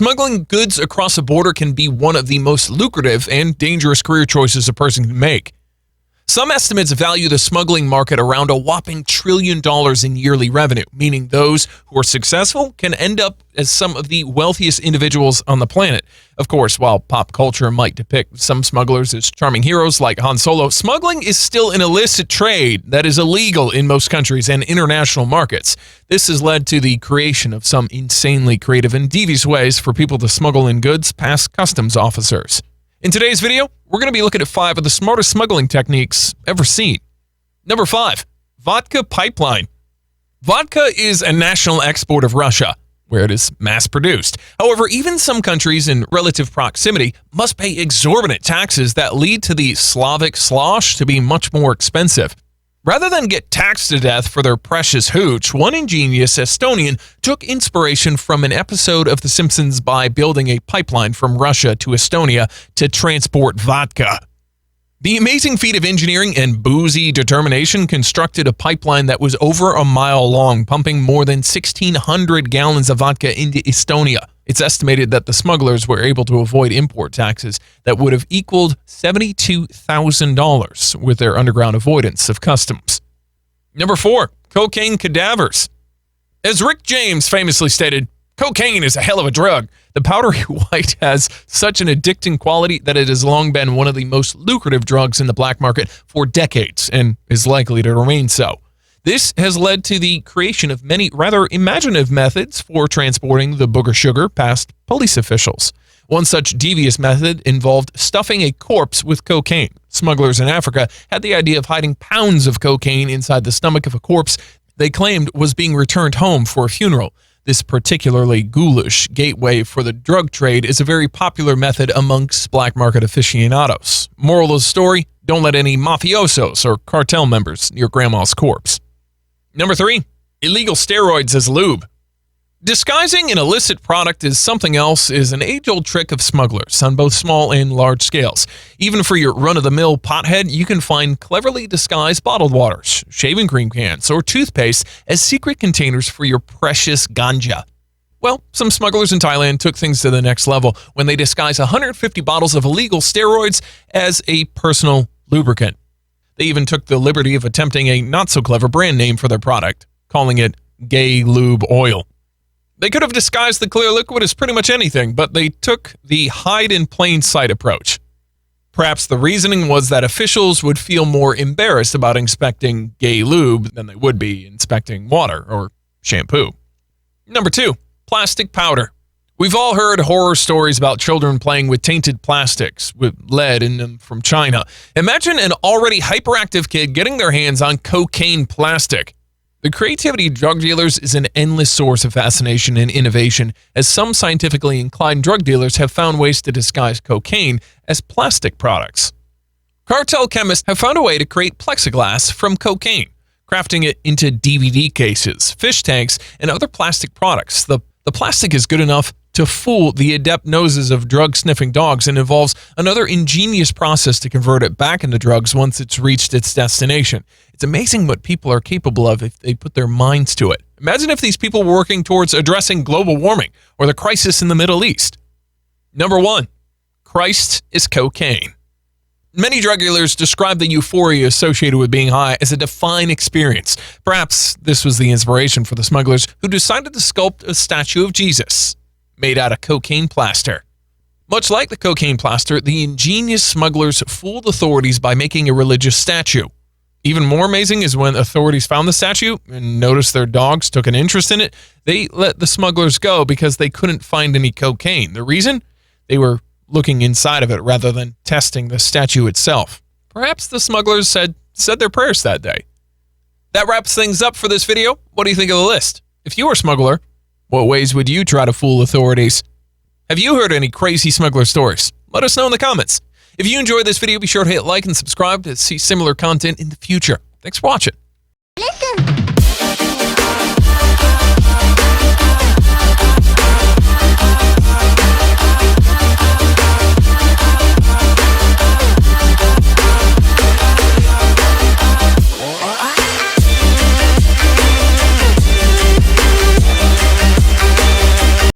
Smuggling goods across a border can be one of the most lucrative and dangerous career choices a person can make. Some estimates value the smuggling market around a whopping $1 trillion in yearly revenue, meaning those who are successful can end up as some of the wealthiest individuals on the planet. Of course, while pop culture might depict some smugglers as charming heroes like Han Solo, smuggling is still an illicit trade that is illegal in most countries and international markets. This has led to the creation of some insanely creative and devious ways for people to smuggle in goods past customs officers. In today's video, we're going to be looking at 5 of the smartest smuggling techniques ever seen. Number 5. Vodka pipeline. Vodka is a national export of Russia, where it is mass-produced. However, even some countries in relative proximity must pay exorbitant taxes that lead to the Slavic slosh to be much more expensive. Rather than get taxed to death for their precious hooch, one ingenious Estonian took inspiration from an episode of The Simpsons by building a pipeline from Russia to Estonia to transport vodka. The amazing feat of engineering and boozy determination constructed a pipeline that was over a mile long, pumping more than 1,600 gallons of vodka into Estonia. It's estimated that the smugglers were able to avoid import taxes that would have equaled $72,000 with their underground avoidance of customs. Number 4. Cocaine cadavers. As Rick James famously stated, cocaine is a hell of a drug. The powdery white has such an addicting quality that it has long been one of the most lucrative drugs in the black market for decades and is likely to remain so. This has led to the creation of many rather imaginative methods for transporting the booger sugar past police officials. One such devious method involved stuffing a corpse with cocaine. Smugglers in Africa had the idea of hiding pounds of cocaine inside the stomach of a corpse they claimed was being returned home for a funeral. This particularly ghoulish gateway for the drug trade is a very popular method amongst black market aficionados. Moral of the story, don't let any mafiosos or cartel members near grandma's corpse. Number 3. Illegal steroids as lube. Disguising an illicit product as something else is an age-old trick of smugglers on both small and large scales. Even for your run-of-the-mill pothead, you can find cleverly disguised bottled waters, shaving cream cans, or toothpaste as secret containers for your precious ganja. Well, some smugglers in Thailand took things to the next level when they disguised 150 bottles of illegal steroids as a personal lubricant. They even took the liberty of attempting a not-so-clever brand name for their product, calling it Gay Lube Oil. They could have disguised the clear liquid as pretty much anything, but they took the hide-in-plain-sight approach. Perhaps the reasoning was that officials would feel more embarrassed about inspecting gay lube than they would be inspecting water or shampoo. Number 2. Plastic powder. We've all heard horror stories about children playing with tainted plastics with lead in them from China. Imagine an already hyperactive kid getting their hands on cocaine plastic. The creativity of drug dealers is an endless source of fascination and innovation, as some scientifically inclined drug dealers have found ways to disguise cocaine as plastic products. Cartel chemists have found a way to create plexiglass from cocaine, crafting it into DVD cases, fish tanks, and other plastic products. The plastic is good enough to fool the adept noses of drug-sniffing dogs and involves another ingenious process to convert it back into drugs once it's reached its destination. It's amazing what people are capable of if they put their minds to it. Imagine if these people were working towards addressing global warming or the crisis in the Middle East. Number 1. Christ is cocaine. Many drug dealers describe the euphoria associated with being high as a divine experience. Perhaps this was the inspiration for the smugglers who decided to sculpt a statue of Jesus made out of cocaine plaster. Much like the cocaine plaster, the ingenious smugglers fooled authorities by making a religious statue. Even more amazing is when authorities found the statue and noticed their dogs took an interest in it, they let the smugglers go because they couldn't find any cocaine. The reason? They were looking inside of it rather than testing the statue itself. Perhaps the smugglers said their prayers that day. That wraps things up for this video. What do you think of the list? If you were a smuggler, what ways would you try to fool authorities? Have you heard any crazy smuggler stories? Let us know in the comments. If you enjoyed this video, be sure to hit like and subscribe to see similar content in the future. Thanks for watching. Listen.